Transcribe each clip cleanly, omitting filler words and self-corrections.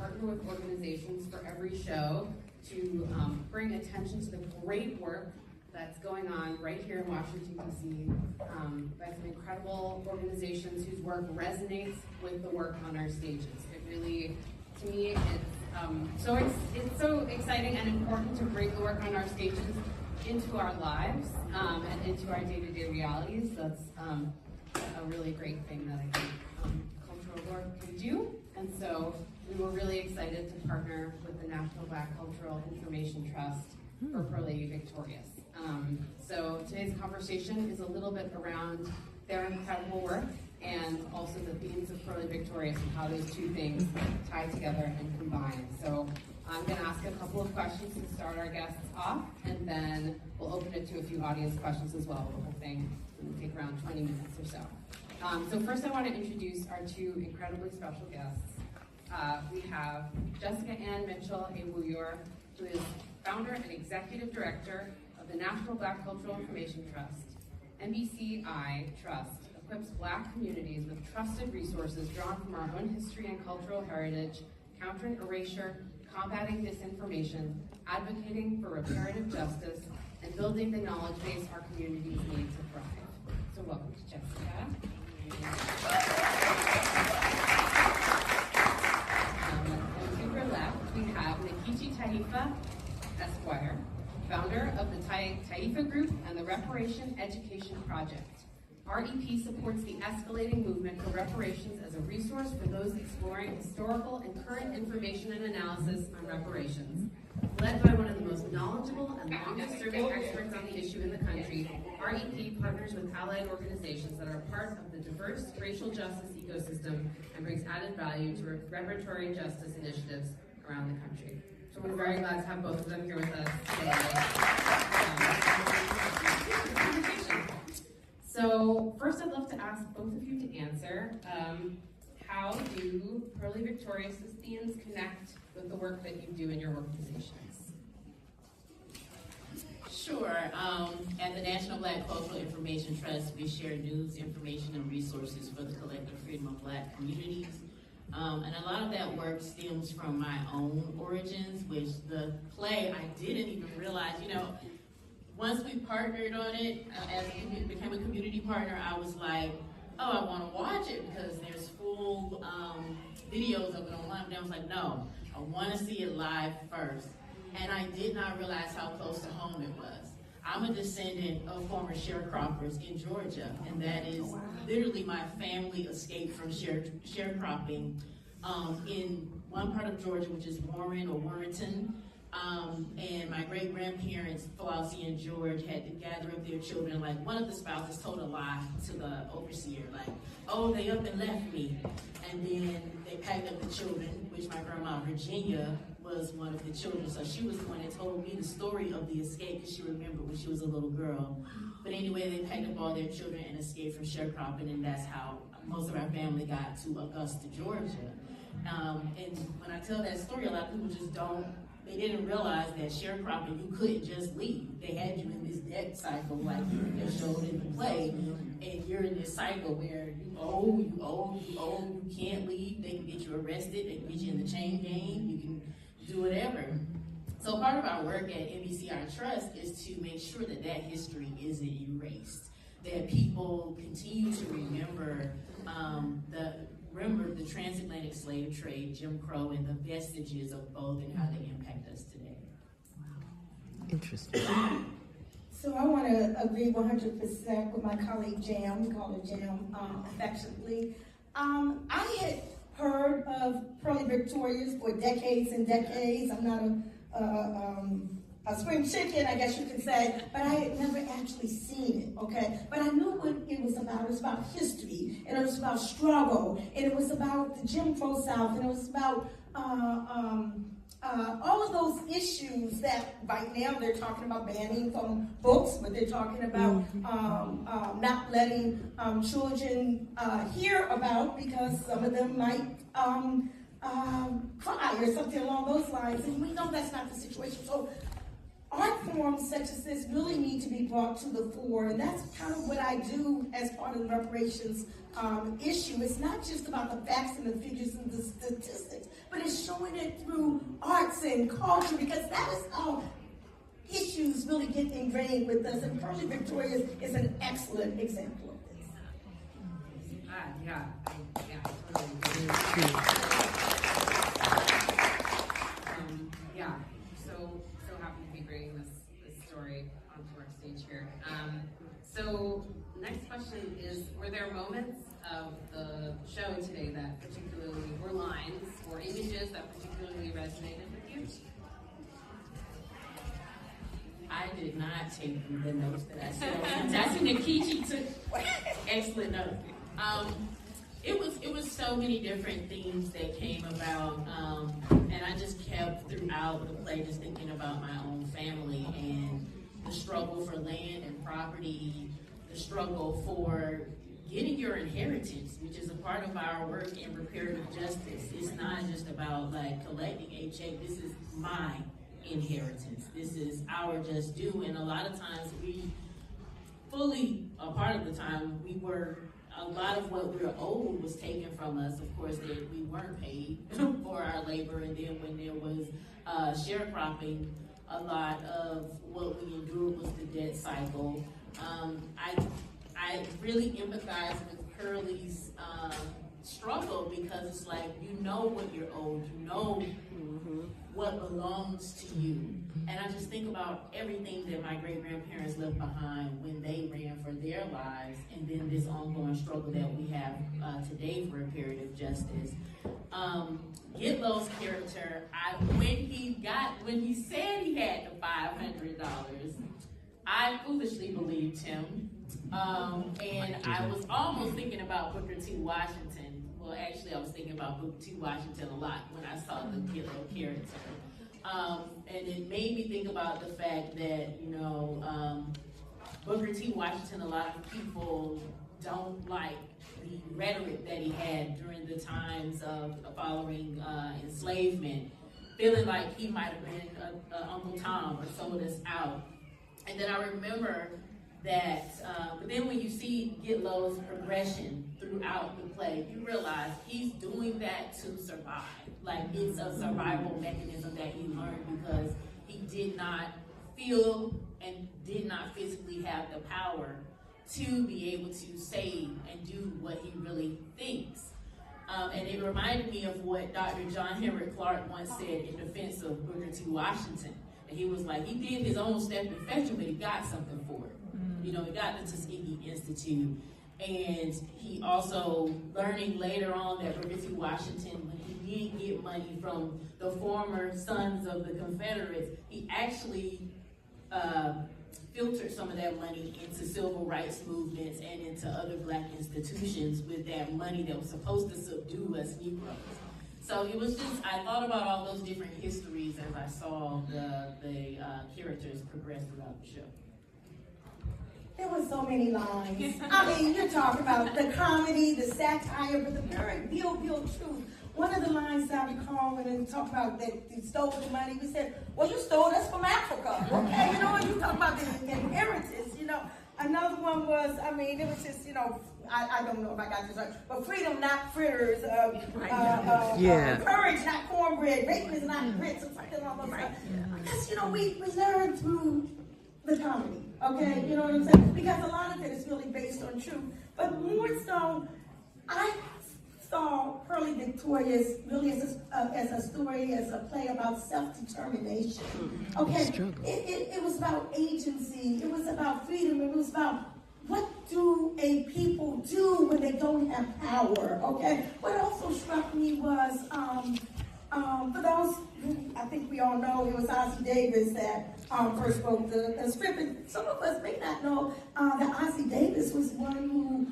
partner with organizations for every show to bring attention to the great work that's going on right here in Washington, D.C. By some incredible organizations whose work resonates with the work on our stages. It really, to me, it's so exciting and important to bring the work on our stages into our lives and into our day-to-day realities. That's a really great thing that I think cultural work can do. And so we were really excited to partner with the National Black Cultural Information Trust for Purlie Victorious. So today's conversation is a little bit around their incredible work and also the themes of Purlie Victorious and how those two things tie together and combine. So I'm going to ask a couple of questions to start our guests off, and then we'll open it to a few audience questions as well. The whole thing will take around 20 minutes or so. So first I want to introduce our two incredibly special guests. We have Jessica Ann Mitchell Aiwuyor, who is founder and executive director of the National Black Cultural Information Trust. NBCI Trust equips Black communities with trusted resources drawn from our own history and cultural heritage, countering erasure, combating disinformation, advocating for reparative justice, and building the knowledge base our communities need to thrive. So welcome to Jessica. And to her left, we have Nkechi Taifa, Esquire, founder of the Taifa Group and the Reparations Education Project. REP supports the escalating movement for reparations as a resource for those exploring historical and current information and analysis on reparations. Led by one of the most knowledgeable and longest-serving experts on the issue in the country, REP partners with allied organizations that are a part of the diverse racial justice ecosystem and brings added value to reparatory justice initiatives around the country. So we're very glad to have both of them here with us today. So first I'd love to ask both of you to answer, how do Purlie Victorious' themes connect with the work that you do in your organizations? Sure. At the National Black Cultural Information Trust, we share news, information, and resources for the collective freedom of Black communities. And a lot of that work stems from my own origins, which the play, I didn't even realize, once we partnered on it, as we became a community partner, I was like, oh, I want to watch it because there's full videos of it online. But I was like, no, I want to see it live first. And I did not realize how close to home it was. I'm a descendant of former sharecroppers in Georgia, and that is literally my family escaped from sharecropping in one part of Georgia, which is Warren or Warrenton. And my great-grandparents, Ossie and George, had to gather up their children. Like, one of the spouses told a lie to the overseer, like, oh, they up and left me. And then they packed up the children, which my grandma, Virginia, was one of the children. So she was the one that told me the story of the escape, because she remembered when she was a little girl. But anyway, they packed up all their children and escaped from sharecropping, and that's how most of our family got to Augusta, Georgia. And when I tell that story, a lot of people just they didn't realize that sharecropping, you couldn't just leave. They had you in this debt cycle, like they showed in the play, and you're in this cycle where you owe, you can't leave. They can get you arrested, they can get you in the chain gang, you can do whatever. So part of our work at NBCI Trust is to make sure that history isn't erased, that people continue to remember the transatlantic slave trade, Jim Crow, and the vestiges of both and how they impact us today. Wow. Interesting. So I want to agree 100% with my colleague Jam. We call her Jam affectionately. I had heard of Purlie Victorious for decades and decades. I'm not a spring chicken, I guess you could say, but I had never actually seen it, okay? But I knew what it was about. It was about history, and it was about struggle, and it was about the Jim Crow South, and it was about all of those issues that right now they're talking about banning from books, but they're talking about not letting children hear about because some of them might cry or something along those lines, and we know that's not the situation. So art forms such as this really need to be brought to the fore, and that's kind of what I do as part of the reparations issue. It's not just about the facts and the figures and the statistics, but it's showing it through arts and culture, because that is how issues really get ingrained with us. And Purlie Victorious is an excellent example of this. Yeah, so happy to be bringing this story onto our stage here. So next question is, were there moments of the show today that particularly were lines or images that particularly resonated with you? I did not take the notes that I said. I see Nkechi took excellent notes. It was so many different themes that came about, and I just kept throughout the play just thinking about my own family and the struggle for land and property, the struggle for getting your inheritance, which is a part of our work in reparative justice. It's not just about like collecting a check. This is my inheritance. This is our just due. And a lot of times a part of the time, a lot of what we were owed was taken from us. Of course, that we weren't paid for our labor. And then when there was sharecropping, a lot of what we endured was the debt cycle. I really empathize with Purlie's struggle, because it's like, you know what you're owed, you know what belongs to you. And I just think about everything that my great-grandparents left behind when they ran for their lives, and then this ongoing struggle that we have today for reparative justice. Gitlow's character, when he said he had the $500, I foolishly believed him. And I was almost thinking about Booker T. Washington. Well, actually, I was thinking about Booker T. Washington a lot when I saw the Gitlow character. And it made me think about the fact that, Booker T. Washington, a lot of people don't like the rhetoric that he had during the times of following enslavement, feeling like he might have been Uncle Tom or sold us out. And then I remember that, but then when you see Gitlow's progression throughout the play, you realize he's doing that to survive. Like, it's a survival mechanism that he learned because he did not feel and did not physically have the power to be able to say and do what he really thinks. And it reminded me of what Dr. John Henrik Clarke once said in defense of Booker T. Washington. And he was like, he did his own step and fetch, but he got something for it. He got the Tuskegee Institute. And he also, learning later on that Booker T. Washington, when he didn't get money from the former sons of the Confederates, he actually filtered some of that money into civil rights movements and into other Black institutions with that money that was supposed to subdue us Negroes. So it was just, I thought about all those different histories as I saw the characters progress throughout the show. There were so many lines. I mean, you're talking about the comedy, the satire, but the very real truth. One of the lines I recall when they talk about that you stole the money, we said, well, you stole us from Africa, okay? And you talk about the inheritance, Another one was, it was just, I don't know if I got this right, but freedom, not fritters, courage, not cornbread, bacon is not grits, or something along those lines. Because, we learn through the comedy, okay? You know what I'm saying? Because a lot of it is really based on truth. But more so, I saw Purlie Victorious really as a story, as a play about self-determination. Okay, it was about agency. It was about freedom. It was about what do a people do when they don't have power. Okay, what also struck me was for those who I think we all know, it was Ossie Davis that first wrote the script. And some of us may not know that Ossie Davis was one who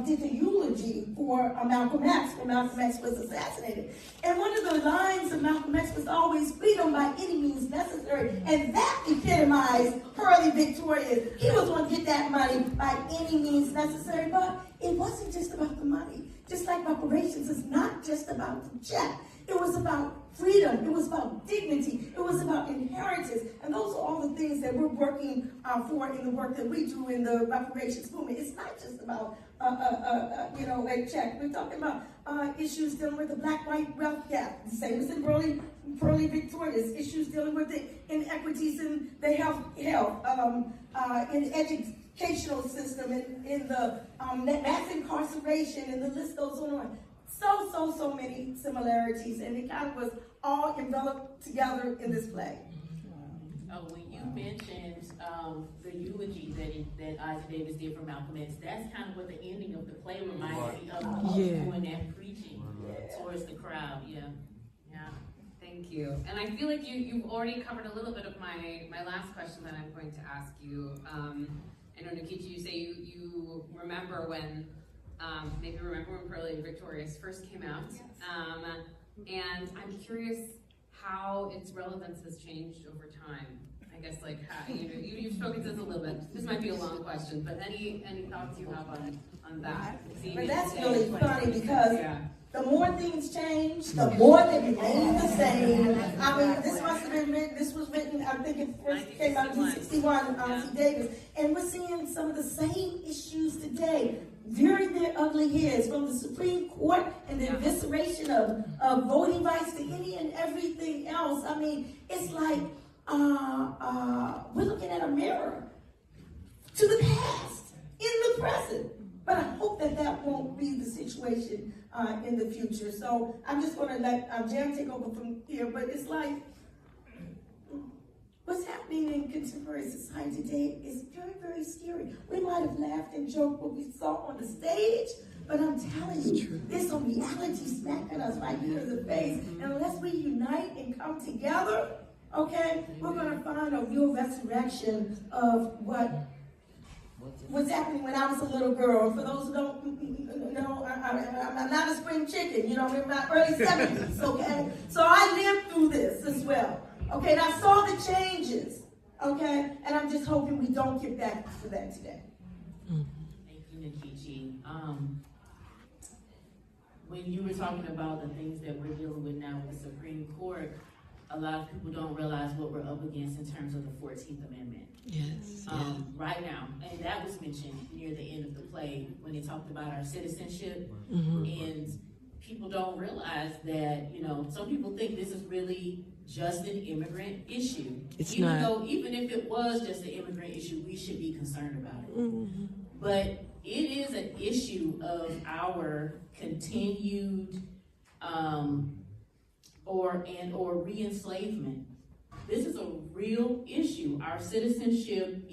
did the eulogy for Malcolm X when Malcolm X was assassinated. And one of the lines of Malcolm X was always freedom by any means necessary. And that epitomized Purlie Victorious. He was going to get that money by any means necessary. But it wasn't just about the money. Just like reparations, it's not just about the check. It was about freedom. It was about dignity. It was about inheritance. And those are all the things that we're working for in the work that we do in the reparations movement. It's not just about, a check. We're talking about issues dealing with the black-white wealth gap, the same as in Purlie Victorious, issues dealing with the inequities in the health, in the educational system, in the mass incarceration, and the list goes on and on. So many similarities, and it kind of was all enveloped together in this play. When you mentioned the eulogy that Ossie Davis did for Malcolm X, that's kind of what the ending of the play reminds me of, doing that preaching towards the crowd. Yeah. Thank you. And I feel like you've already covered a little bit of my last question that I'm going to ask you. I know, Nkechi, you say you remember when, maybe remember when Purlie Victorious first came out. Yes. And I'm curious how its relevance has changed over time. I guess, like, how, you've spoken to this a little bit. This might be a long question, but any thoughts you have on that? But that's really funny because the more things change, the more they remain the same. I mean, this must have been written, this was written, I think it first came out in 1961, Ossie Davis. And we're seeing some of the same issues today, rearing their ugly heads from the Supreme Court and the evisceration of voting rights to any and everything else. I mean, it's like we're looking at a mirror to the past, in the present. But I hope that won't be the situation in the future. So I'm just going to let Jam take over from here. But it's like, what's happening in contemporary society today is very, very scary. We might have laughed and joked what we saw on the stage, but I'm telling you, there's some reality smacking us right here in the face. And unless we unite and come together, okay, we're going to find a real resurrection of what's happening when I was a little girl. For those who don't know, I'm not a spring chicken, I'm in my early 70s, okay? So I lived through this as well, okay? And I saw the changes, okay? And I'm just hoping we don't get back to that today. Thank you, Nkechi. When you were talking about the things that we're dealing with now with the Supreme Court, a lot of people don't realize what we're up against in terms of the 14th Amendment. Yes. Right now, and that was mentioned near the end of the play when they talked about our citizenship, and people don't realize that, some people think this is really just an immigrant issue. It's even not. Though, even if it was just an immigrant issue, we should be concerned about it. But it is an issue of our continued or re-enslavement. This is a real issue. Our citizenship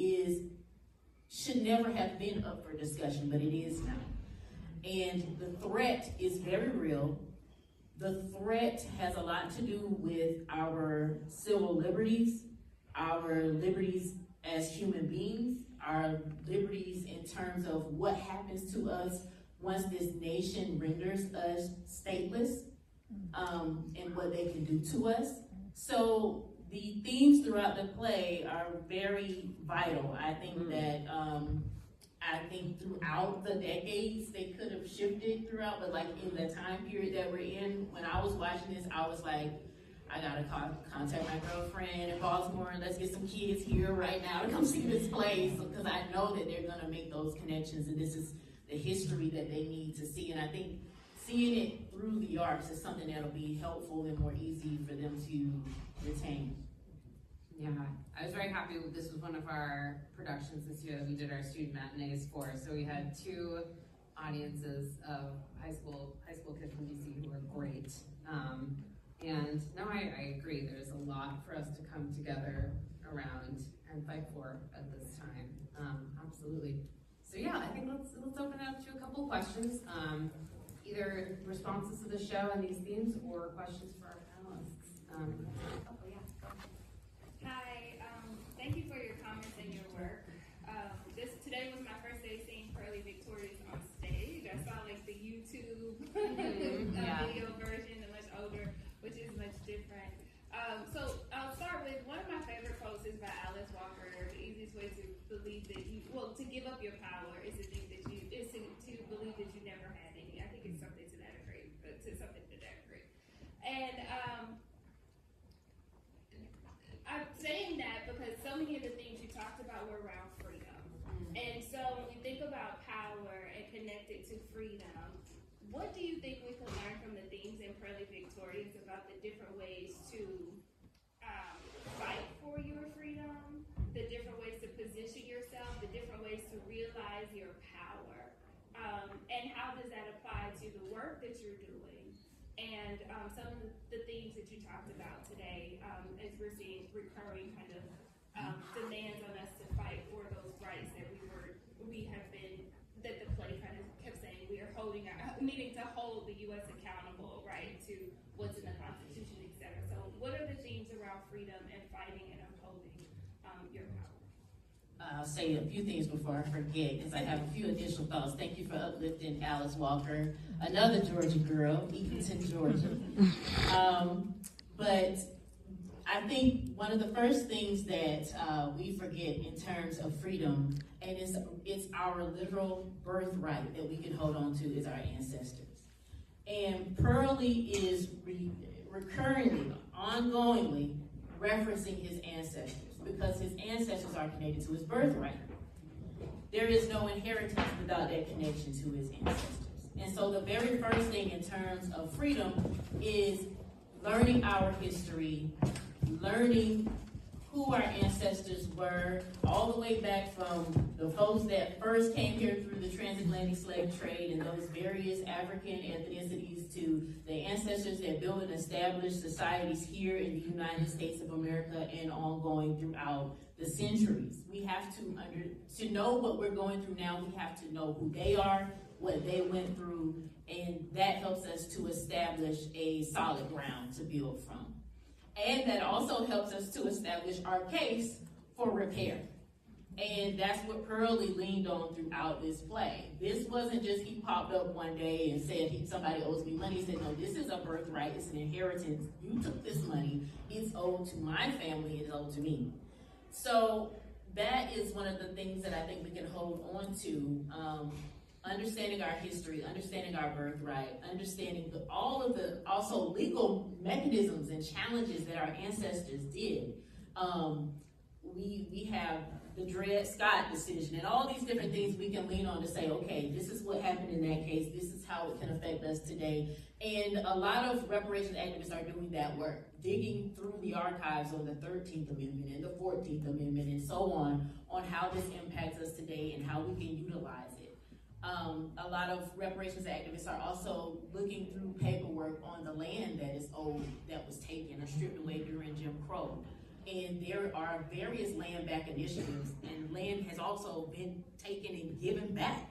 should never have been up for discussion, but it is now. And the threat is very real. The threat has a lot to do with our civil liberties, our liberties as human beings, our liberties in terms of what happens to us once this nation renders us stateless, and what they can do to us. So the themes throughout the play are very vital. I think that throughout the decades they could have shifted throughout, but like in the time period that we're in, when I was watching this, I was like, I gotta contact my girlfriend in Baltimore and let's get some kids here right now to come see this play, because I know that they're gonna make those connections, and this is the history that they need to see. And I think seeing it through the arts is something that'll be helpful and more easy for them to retain. Yeah, I was very happy. This was one of our productions this year that we did our student matinees for. So we had two audiences of high school kids from DC who were great. And no, I agree. There's a lot for us to come together around and fight for at this time. Absolutely. So yeah, I think let's open it up to a couple questions. Either responses to the show and these themes, or questions for our panelists. Hi, thank you for your comments and your work. Today was my first day seeing Purlie Victorious on stage. I saw like the YouTube video version, the much older, which is much different. So I'll start with one of my favorite quotes is by Alice Walker. The easiest way to believe that to give up your power is to think that to believe that you never had any. I think it's something to that degree, And I'm saying that because so many of the things you talked about were around freedom. And so when you think about power and connect it to freedom, what do you think we can learn from the themes in Purlie Victorious about the different ways to fight for your freedom, the different ways to position yourself, the different ways to realize your power, and how does that apply to the work that you're doing? And some of the themes that you talked about today, as we're seeing recurring kind of demands on us to fight for those rights that that the play kind of kept saying we are needing to hold the U.S. accountable, right, to what's in the Constitution, et cetera. So what are the themes around freedom and fighting and upholding your power? I'll say a few things before I forget, because I have a few additional thoughts. Thank you for uplifting Alice Walker, another Georgia girl, Eatonton, Georgia. But I think one of the first things that we forget in terms of freedom, and it's our literal birthright that we can hold on to, is our ancestors. And Purlie is recurringly, ongoingly referencing his ancestors, because his ancestors are connected to his birthright. There is no inheritance without that connection to his ancestors. And so the very first thing in terms of freedom is learning our history, learning who our ancestors were, all the way back from the folks that first came here through the transatlantic slave trade and those various African ethnicities, to the ancestors that built and established societies here in the United States of America and ongoing throughout the centuries. We have to know what we're going through now. We have to know who they are, what they went through, and that helps us to establish a solid ground to build from. And that also helps us to establish our case for repair. And that's what Purlie leaned on throughout this play. This wasn't just he popped up one day and said somebody owes me money. He said, no, this is a birthright, it's an inheritance. You took this money, it's owed to my family, it's owed to me. So that is one of the things that I think we can hold on to. Understanding our history, understanding our birthright, understanding all of the also legal mechanisms and challenges that our ancestors did. We have the Dred Scott decision and all these different things we can lean on to say, okay, this is what happened in that case, this is how it can affect us today. And a lot of reparations activists are doing that work, digging through the archives on the 13th Amendment and the 14th Amendment and so on how this impacts us today and how we can utilize it. A lot of reparations activists are also looking through paperwork on the land that is owed, that was taken or stripped away during Jim Crow. And there are various land back initiatives, and land has also been taken and given back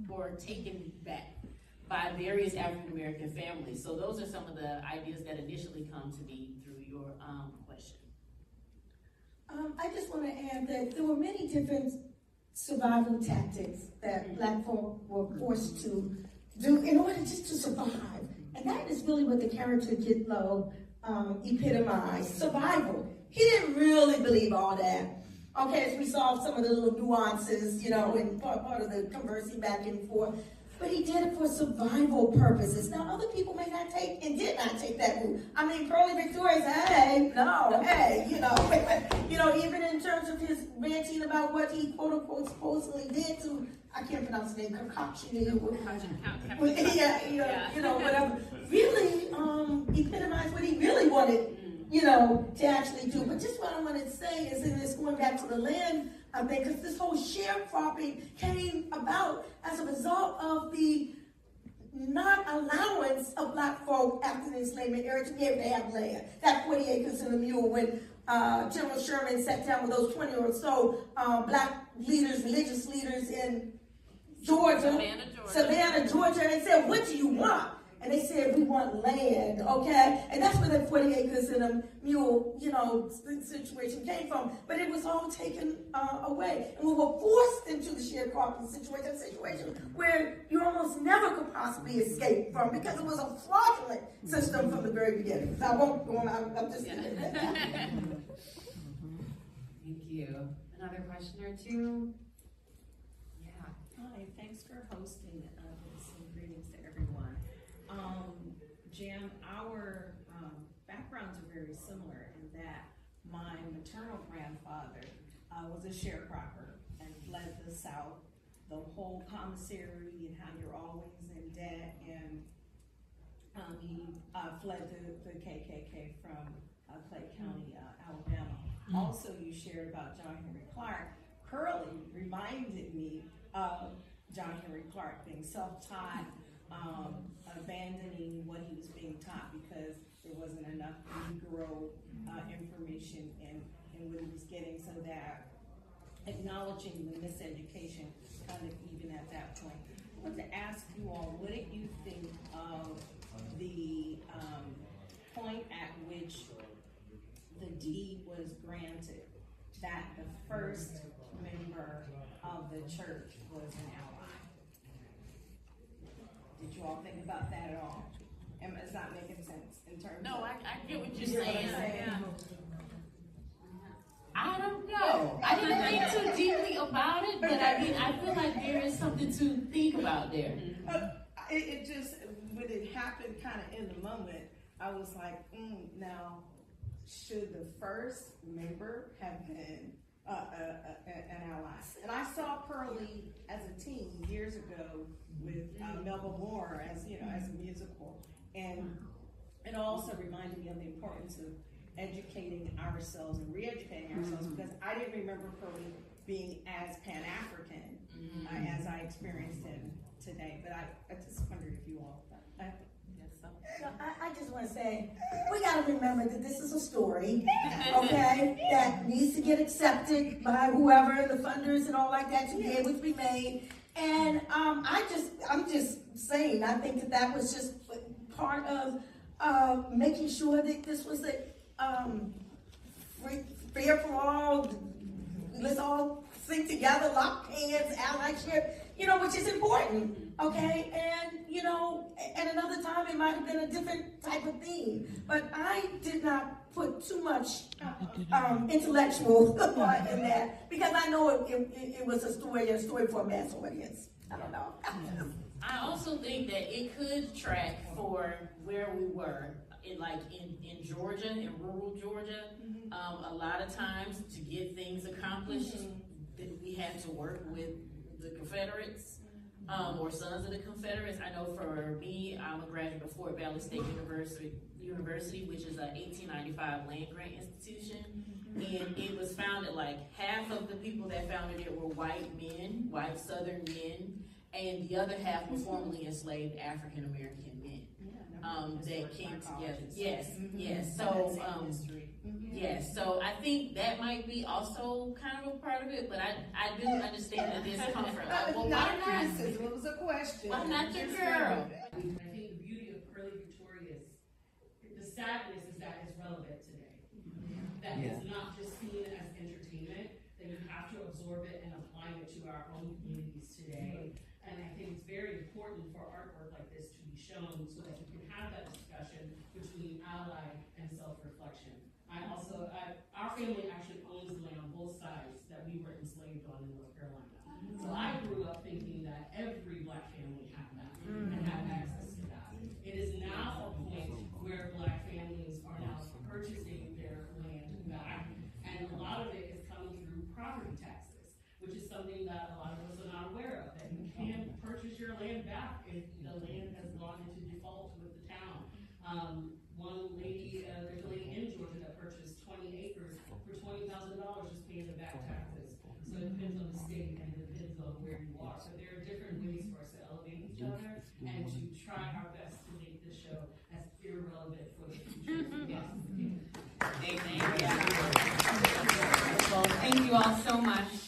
or taken back by various African American families. So those are some of the ideas that initially come to me through your question. I just want to add that there were many different survival tactics that Black folk were forced to do in order just to survive. And that is really what the character Gitlow epitomized, survival. He didn't really believe all that. Okay, as we saw some of the little nuances, you know, in part of the conversing back and forth. But he did it for survival purposes. Now, other people may not take and did not take that route. I mean, Purlie Victorious, even in terms of his ranting about what he quote unquote supposedly did to, I can't pronounce the name, concoction, whatever. Really epitomized what he really wanted, to actually do. But just what I want to say is, in this going back to the land, because this whole sharecropping came about as a result of the non-allowance of Black folk after the enslavement era to be able to have land. That 40 acres and a mule, when General Sherman sat down with those 20 or so Black leaders, religious leaders in Savannah, Georgia, and said, what do you want? And they said, we want land, okay? And that's where the 40 acres and a mule, situation came from. But it was all taken away. And we were forced into the sharecropping situation where you almost never could possibly escape from, because it was a fraudulent system from the very beginning. So I won't go on, I'm just going to leave that. Thank you. Another question or two? Yeah. Hi, thanks for hosting this, and greetings to everyone. Jam, our backgrounds are very similar in that my maternal grandfather was a sharecropper and fled the South the whole commissary and how you're always in debt, and he fled the KKK from Clay County, Alabama. Also, you shared about John Henry Clark. Purlie reminded me of John Henry Clark being self-taught, abandoning what he was being taught because there wasn't enough Negro information in what he was getting, so that acknowledging the miseducation kind of even at that point. I want to ask you all, what did you think of the point at which the deed was granted that the first member of the church was an ally? Did you all think about that at all? It's not making sense in terms No, of... I get what you're You know what saying. I'm saying? I don't know. I didn't think too deeply about it, but I mean, I feel like there is something to think about there. It just, when it happened kind of in the moment, I was like, now, should the first member have been an ally? And I saw Purlie as a teen years ago with Melba Moore as, you know, as a musical. And it also reminded me of the importance of educating ourselves and re-educating ourselves, because I didn't remember Purlie being as Pan-African as I experienced him today. But I just wondered if you all thought. So I just want to say, we got to remember that this is a story, okay, that needs to get accepted by whoever, the funders and all like that, to be able to be made. And I'm just saying, I think that was just part of making sure that this was a fair for all. Let's all sing together, lock hands, allyship, you know, which is important, okay? And, you know, at another time it might have been a different type of theme, but I did not put too much intellectual in that, because I know it was a story for a mass audience. I don't know. I also think that it could track for where we were in Georgia, in rural Georgia. A lot of times to get things accomplished, that we had to work with the Confederates, or Sons of the Confederates. I know for me, I'm a graduate of Fort Valley State University, which is a 1895 land grant institution. And it was founded, like half of the people that founded it were white men, white Southern men, and the other half were formerly enslaved African American men. That came together. Yes, yes. So, yes. So I think that might be also kind of a part of it. But I do understand that there's comfort. Well, Not a crisis. It was a question. Why not your girl? I think the beauty of Purlie Victorious, the sadness is that it's relevant today. That it's not just seen as entertainment, that you have to absorb it and apply it to our own communities today. And I think it's very important for artwork like this to be shown so that you can have that discussion between ally and self-reflection. Our family actually owns land on both sides that we were enslaved on in North Carolina. So I grew up thinking that every Black family had that and had access to that. It is now a point where Black families are now purchasing their land back, and a lot of it is coming through property taxes, which is something that a lot of us are not aware of, that you can purchase your land back if the land has gone into default with the town. One lady, there's a lady in Georgia that purchased 20 acres for $20,000 just paying the back taxes. So it depends on the state and it depends on where you are. So there are different ways for us to elevate each other and to try our best to make this show as irrelevant for the future as we possibly can. Well, thank you all so much.